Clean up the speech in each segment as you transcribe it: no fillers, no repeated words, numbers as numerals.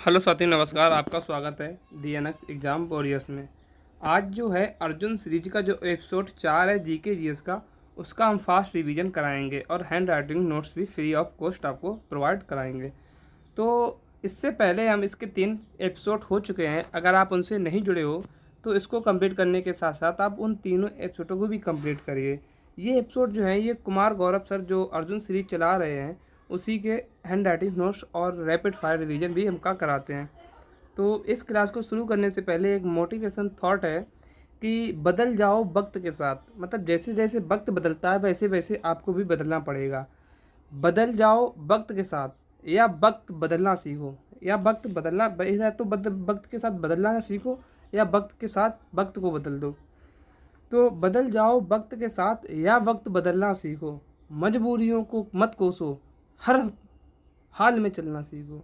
Hello साथियों, नमस्कार। आपका स्वागत है DNX एग्ज़ाम वॉरियर्स में। आज जो है अर्जुन सीरीज का जो एपिसोड 4 है जीके जीएस का, उसका हम फास्ट रिवीजन कराएंगे और हैंड राइटिंग नोट्स भी फ्री ऑफ कॉस्ट आपको प्रोवाइड कराएंगे। तो इससे पहले हम इसके 3 एपिसोड हो चुके हैं। अगर आप उनसे नहीं जुड़े हो तो इसको कंप्लीट करने के साथ साथ आप उन तीनों एपिसोडों को भी कंप्लीट करिए। ये एपिसोड जो है ये कुमार गौरव सर जो अर्जुन सीरीज चला रहे हैं उसी के हैंड राइटिंग नोट्स और रैपिड फायर रिवीजन भी हमका कराते हैं। तो इस क्लास को शुरू करने से पहले एक मोटिवेशन थॉट है कि बदल जाओ वक्त के साथ। मतलब जैसे जैसे वक्त बदलता है वैसे वैसे आपको भी बदलना पड़ेगा। बदल जाओ वक्त के साथ, या वक्त बदलना सीखो, या वक्त बदलना या तो वक्त के साथ बदलना सीखो, या वक्त के साथ वक्त को बदल दो। तो बदल जाओ वक्त के साथ या वक्त बदलना सीखो, मजबूरियों को मत कोसो, हर हाल में चलना सीखो।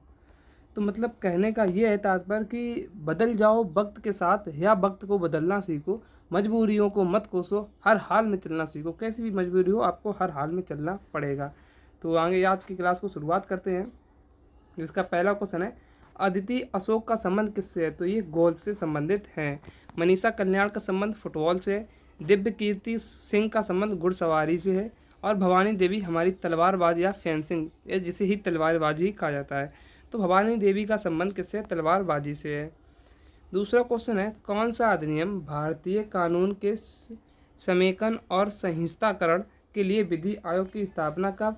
तो मतलब कहने का ये है तात्पर्य कि बदल जाओ वक्त के साथ या वक्त को बदलना सीखो, मजबूरियों को मत कोसो, हर हाल में चलना सीखो। कैसी भी मजबूरी हो आपको हर हाल में चलना पड़ेगा। तो आगे आज की क्लास को शुरुआत करते हैं। जिसका पहला क्वेश्चन है, अदिति अशोक का संबंध किससे है? तो ये गोल्फ से संबंधित है। मनीषा कल्याण का संबंध फुटबॉल से है। दिव्य कीर्ति सिंह का संबंध घुड़सवारी से है। और भवानी देवी हमारी तलवारबाज या फेंसिंग, जिसे ही तलवारबाजी ही कहा जाता है। तो भवानी देवी का संबंध किससे? तलवारबाजी से है। दूसरा क्वेश्चन है, कौन सा अधिनियम भारतीय कानून के समेकन और संहिताकरण के लिए विधि आयोग की स्थापना का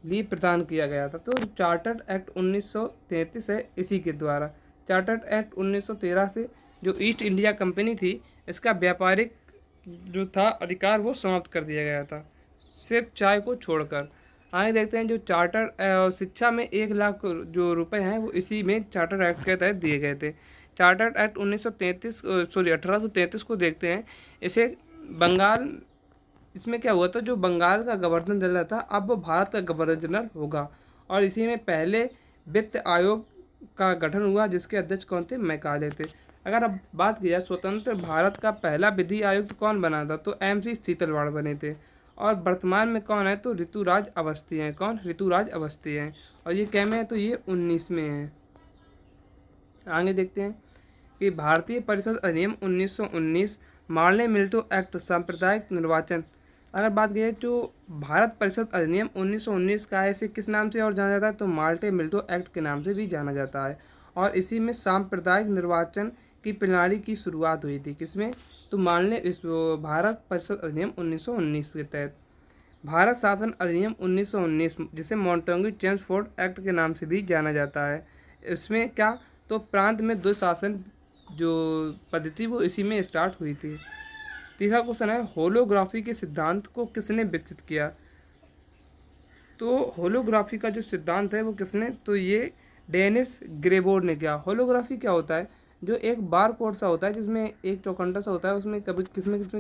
लिए प्रदान किया गया था? तो चार्टर्ड एक्ट 1933 है इसी के द्वारा। चार्टर्ड एक्ट 1913 से जो ईस्ट इंडिया कंपनी थी इसका व्यापारिक जो था अधिकार वो समाप्त कर दिया गया था, सिर्फ चाय को छोड़कर। आगे देखते हैं, जो चार्टर शिक्षा में 1 लाख जो रुपए हैं वो इसी में चार्टर एक्ट के तहत दिए गए थे। चार्टर एक्ट 1833 को देखते हैं। इसे बंगाल, इसमें क्या हुआ था, जो बंगाल का गवर्नर जनरल था अब वो भारत का गवर्नर जनरल होगा। और इसी में पहले वित्त आयोग का गठन हुआ जिसके अध्यक्ष कौन थे? मैकाले थे। अगर अब बात की जाए स्वतंत्र भारत का पहला विधि आयुक्त कौन बना था? तो MC सीतलवाड़ बने थे। और वर्तमान में कौन है? तो ऋतुराज अवस्थी हैं। कौन? ऋतुराज अवस्थी हैं। और ये क्या में है? तो ये 19 में है। आगे देखते हैं कि भारतीय परिषद अधिनियम 1919, मार्ले मिल्टो एक्ट सांप्रदायिक निर्वाचन। अगर बात की जाए तो भारत परिषद अधिनियम 1919 का है, इसे किस नाम से और जाना जाता है? तो माल्टे मिल्टो एक्ट के नाम से भी जाना जाता है। और इसी में सांप्रदायिक निर्वाचन की प्रणाली की शुरुआत हुई थी। किसमें? तो भारत परिषद अधिनियम 1919 के तहत। भारत शासन अधिनियम 1919 जिसे मॉन्टेग्यू चेम्सफोर्ड एक्ट के नाम से भी जाना जाता है। इसमें क्या? तो प्रांत में 2 शासन जो पद्धति वो इसी में स्टार्ट हुई थी। तीसरा क्वेश्चन है, होलोग्राफी के सिद्धांत को किसने विकसित किया? तो होलोग्राफी का जो सिद्धांत है वो किसने? तो ये डेनिस ग्रेबोर्ड ने किया। होलोग्राफी क्या होता है? जो एक बार कोड सा होता है जिसमें एक चौखंटा सा होता है, उसमें कभी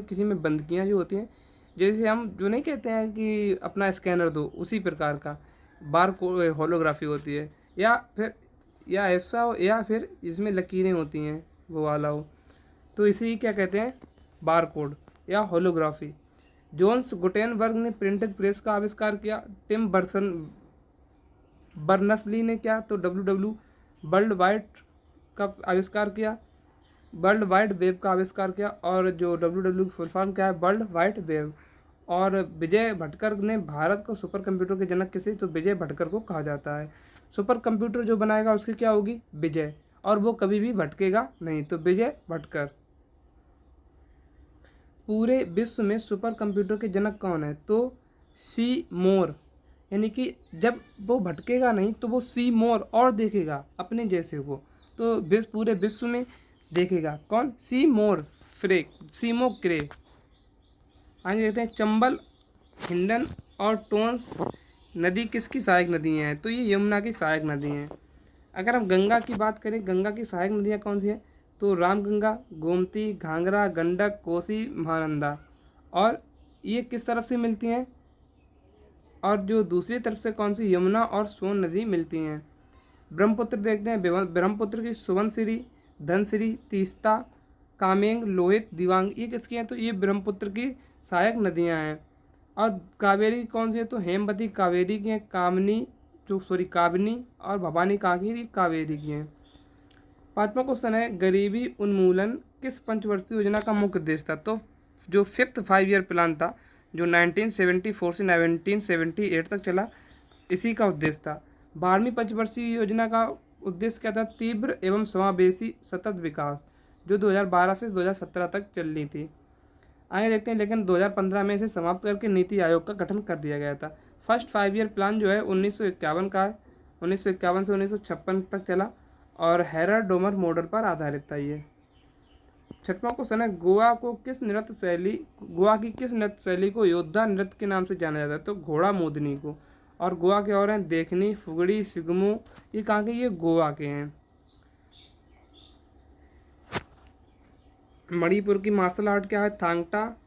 किसी में बंदकियाँ जो होती हैं, जैसे हम जो नहीं कहते हैं कि अपना स्कैनर दो, उसी प्रकार का बार कोड होलोग्राफी होती है। या ऐसा हो, या फिर इसमें लकीरें होती हैं वो वाला हो, तो इसे ही क्या कहते हैं? बार कोड या होलोग्राफी। जोन्स गुटेनबर्ग ने प्रिंटिंग प्रेस का आविष्कार किया। टिम बर्नर्स-ली ने क्या? तो WW वर्ल्ड वाइड का आविष्कार किया, वर्ल्ड वाइड वेब का आविष्कार किया। और जो WW की फुल फॉर्म क्या है? World wide web. और विजय भटकर ने भारत को सुपर कंप्यूटर के जनक किसे? तो विजय भटकर को कहा जाता है। सुपर कंप्यूटर जो बनाएगा उसकी क्या होगी? विजय। और वो कभी भी भटकेगा नहीं, तो विजय भटकर। पूरे विश्व में सुपर कंप्यूटर के जनक कौन है? तो सी मोर। यानी कि जब वो भटकेगा नहीं तो वो सी मोर और देखेगा अपने जैसे को, तो पूरे विश्व में देखेगा। कौन? सी मोर फ्रे, सीमो क्रे। आगे देखते हैं, चंबल, हिंडन और टोंस नदी किसकी सहायक नदियाँ हैं? तो ये यमुना की सहायक नदी हैं। अगर हम गंगा की बात करें, गंगा की सहायक नदियाँ कौन सी हैं? तो रामगंगा, गोमती, घाघरा, गंडक, कोसी, महानंदा। और ये किस तरफ से मिलती हैं? और जो दूसरी तरफ से कौन सी? यमुना और सोन नदी मिलती हैं। ब्रह्मपुत्र देखते हैं, ब्रह्मपुत्र की सुबनसिरी, धनसिरी, तीस्ता, कामेंग, लोहित, दिवांग, ये किसकी हैं? तो ये ब्रह्मपुत्र की सहायक नदियां हैं। और कावेरी कौन सी है? तो हेमवती कावेरी की हैं। कामनी कावनी और भवानी कावेरी की हैं। 5वां क्वेश्चन है गरीबी उन्मूलन किस पंचवर्षीय योजना का मुख्य उद्देश्य था। तो जो 5th 5 ईयर प्लान था जो 1974 से 1978 तक चला, इसी का उद्देश्य था। 12वीं पंचवर्षीय योजना का उद्देश्य क्या था, तीव्र एवं समावेशी सतत विकास, जो 2012 से 2017 तक चलनी थी। आगे देखते हैं, लेकिन 2015 में इसे समाप्त करके नीति आयोग का गठन कर दिया गया था। फर्स्ट 5 ईयर प्लान जो है 1951 का है, 1951 से 1956 तक चला और हेरल्ड डोमर मॉडल पर आधारित था ये। 6वां क्वेश्चन है गोवा की किस नृत्य शैली को योद्धा नृत्य के नाम से जाना जाता है। तो घोड़ा मोदनी को। और गोवा के और हैं देखनी, फुगड़ी, सिगमू, ये कहाँ के, ये गोवा के हैं। मणिपुर की मार्शल आर्ट क्या है, थांगटा।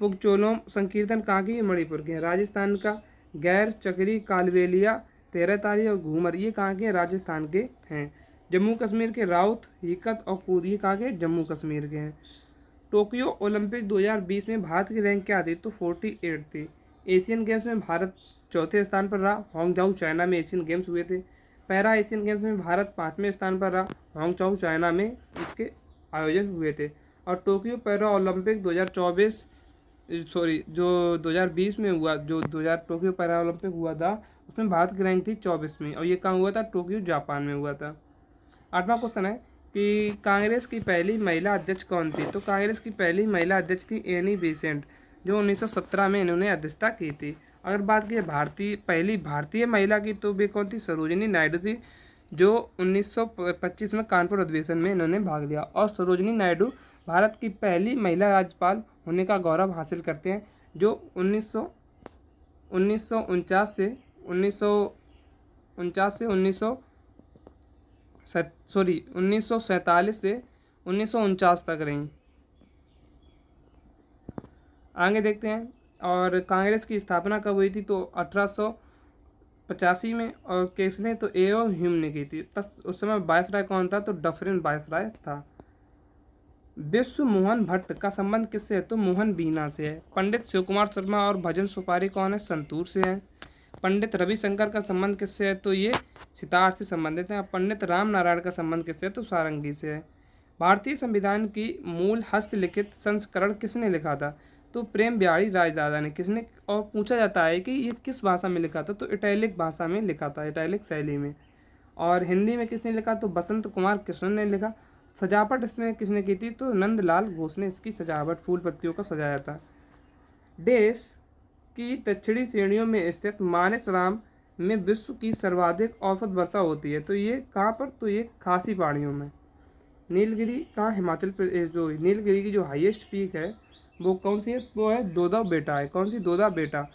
पुगचोलोम संकीर्तन कहाँ की, मणिपुर के हैं। राजस्थान का गैर, चकरी, कालबेलिया, तेरहतारी और घूमर, ये कहाँ के, राजस्थान के हैं। जम्मू कश्मीर के राउत, हिकत और कूद, ये कहाँ के, जम्मू कश्मीर के हैं। टोक्यो ओलंपिक 2020 में भारत की रैंक क्या थी, तो 48 थी। एशियन गेम्स में भारत चौथे स्थान पर रहा। हांगझाऊ चाइना में एशियन गेम्स हुए थे। पैरा एशियन गेम्स में भारत 5वें स्थान पर रहा। हांगझाऊ चाइना में इसके आयोजन हुए थे। और टोक्यो पैरा ओलंपिक 2024 जो 2020 में हुआ, जो 2000 टोक्यो पैरा ओलंपिक हुआ था, उसमें भारत की रैंक थी 24वीं और ये कहाँ हुआ था, टोक्यो जापान में हुआ था। 8वां क्वेश्चन है कि कांग्रेस की पहली महिला अध्यक्ष कौन थी। तो कांग्रेस की पहली महिला अध्यक्ष थी एनी बेसेंट, जो 1917 में इन्होंने अध्यक्षता की थी। अगर बात की पहली भारतीय महिला की, तो वे कौन थी, सरोजिनी नायडू थी, जो 1925 में कानपुर अधिवेशन में इन्होंने भाग लिया। और सरोजिनी नायडू भारत की पहली महिला राज्यपाल होने का गौरव हासिल करते हैं, जो 1949 से 1947 से 1949 तक रहीं। आगे देखते हैं, और कांग्रेस की स्थापना कब हुई थी, तो 1885 में, और किसने, तो एओ ह्यूम ने की थी। उस समय वायसराय कौन था, तो डफरिन वायसराय था। विश्व मोहन भट्ट का संबंध किससे है, तो मोहन बीना से है। पंडित शिव कुमार शर्मा और भजन सुपारी कौन है, संतूर से है। पंडित रविशंकर का संबंध किससे है, तो ये सितार से संबंधित है। पंडित राम नारायण का संबंध किससे है, तो सारंगी से है। भारतीय संविधान की मूल हस्तलिखित संस्करण किसने लिखा था, तो प्रेम बिहारी राजदादा ने। किसने, और पूछा जाता है कि ये किस भाषा में लिखा था, तो इटैलिक भाषा में लिखा था, इटैलिक शैली में। और हिंदी में किसने लिखा, तो बसंत कुमार कृष्ण ने लिखा। सजावट इसमें किसने की थी, तो नंदलाल घोष ने इसकी सजावट फूल पत्तियों का सजाया था। देश की दक्षिणी श्रेणियों में स्थित मानसराम में विश्व की सर्वाधिक औसत वर्षा होती है, तो ये कहाँ पर, तो ये खासी पहाड़ियों में। नीलगिरी कहाँ, हिमाचल प्रदेश। जो नीलगिरी की जो हाईएस्ट पीक है वो कौन सी है, वो है दोदा बेटा है। कौन सी, दोदा बेटा।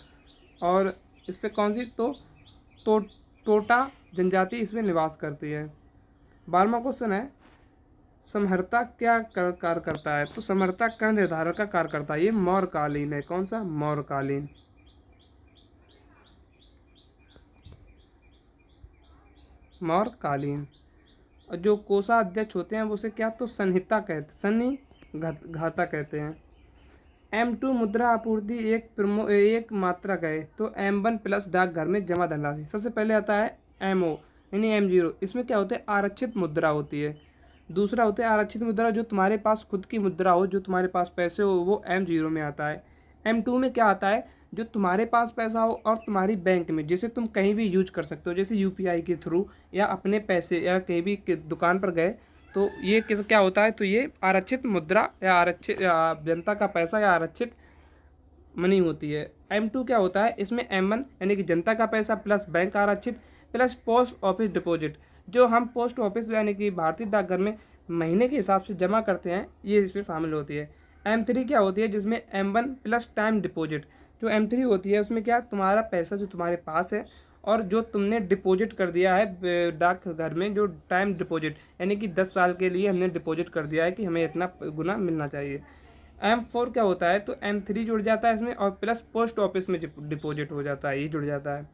और इस पर कौन सी, तो टोटा जनजाति इसमें निवास करती है। 12वां क्वेश्चन है समहर्ता क्या कार्य करता है, तो समहर्ता कर निर्धारण का कार्य करता है। ये मौर्यकालीन है। कौन सा, मौर्यकालीन। मौर्यकालीन। और जो कोषाध्यक्ष होते हैं वो उसे क्या, तो संहिता कहते, सन्निघाता कहते हैं। M2 मुद्रा आपूर्ति एक मात्रक है, तो M1 प्लस डाकघर में जमा धनराशि। सबसे पहले आता है MO यानी M0, इसमें क्या होता है, आरक्षित मुद्रा होती है। दूसरा होता है आरक्षित मुद्रा, जो तुम्हारे पास खुद की मुद्रा हो, जो तुम्हारे पास पैसे हो, वो M0 में आता है। M2 में क्या आता है, जो तुम्हारे पास पैसा हो और तुम्हारी बैंक में, जिसे तुम कहीं भी यूज कर सकते हो, जैसे UPI के थ्रू या अपने पैसे, या कहीं भी दुकान पर गए, तो ये क्या होता है, तो ये आरक्षित मुद्रा या आरक्षित जनता का पैसा या आरक्षित मनी होती है। M2 क्या होता है, इसमें M1 यानी कि जनता का पैसा प्लस बैंक आरक्षित प्लस पोस्ट ऑफिस डिपॉजिट, जो हम पोस्ट ऑफिस यानी कि भारतीय डाकघर में महीने के हिसाब से जमा करते हैं, ये इसमें शामिल होती है। M3 क्या होती है, जिसमें M1 प्लस टाइम डिपॉजिट। जो M3 होती है उसमें क्या, तुम्हारा पैसा जो तुम्हारे पास है और जो तुमने डिपॉजिट कर दिया है डाकघर में, जो टाइम डिपॉजिट यानी कि 10 साल के लिए हमने डिपॉजिट कर दिया है कि हमें इतना गुना मिलना चाहिए। M4 क्या होता है, तो M3 जुड़ जाता है इसमें और प्लस पोस्ट ऑफिस में डिपॉजिट हो जाता है, ये जुड़ जाता है।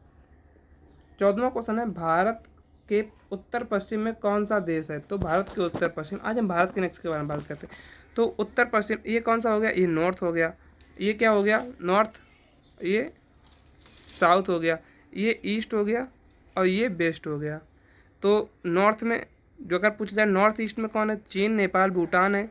14वां क्वेश्चन है भारत के उत्तर पश्चिम में कौन सा देश है, तो भारत के उत्तर पश्चिम। आज हम भारत के नेक्स्ट के बारे में बात करते हैं। तो उत्तर पश्चिम ये कौन सा हो गया, ये नॉर्थ हो गया। ये क्या हो गया, नॉर्थ। ये साउथ हो गया। ये ईस्ट हो गया और ये वेस्ट हो गया। तो नॉर्थ में जो अगर पूछा जाए नॉर्थ ईस्ट में कौन है, चीन, नेपाल, भूटान है।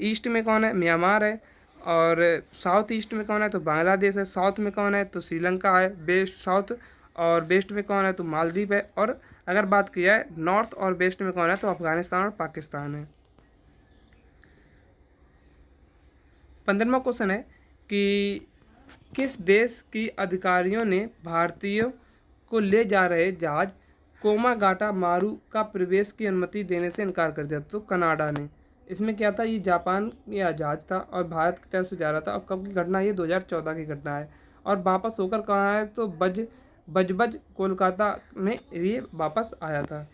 ईस्ट में कौन है, म्यांमार है। और साउथ ईस्ट में कौन है, तो बांग्लादेश है। साउथ में कौन है, तो श्रीलंका है। वेस्ट साउथ और वेस्ट में कौन है, तो मालदीव है। और अगर बात की जाए नॉर्थ और वेस्ट में कौन है, तो अफगानिस्तान और पाकिस्तान है। 15वां क्वेश्चन है कि किस देश की अधिकारियों ने भारतीयों को ले जा रहे जहाज कोमागाटा मारू का प्रवेश की अनुमति देने से इनकार कर दिया? तो कनाडा ने। इसमें क्या था, ये जापान या जहाज था और भारत की तरफ से जा रहा था। और कब की घटना है, ये 2014 की घटना है। और वापस होकर कहाँ है, तो बजबज कोलकाता में ये वापस आया था।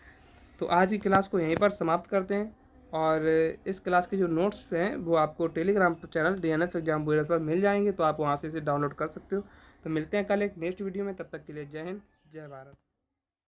तो आज की क्लास को यहीं पर समाप्त करते हैं। और इस क्लास के जो नोट्स हैं वो आपको Telegram channel DNS exam warriors पर मिल जाएंगे, तो आप वहाँ से इसे डाउनलोड कर सकते हो। तो मिलते हैं कल एक नेक्स्ट वीडियो में, तब तक के लिए जय हिंद, जय भारत।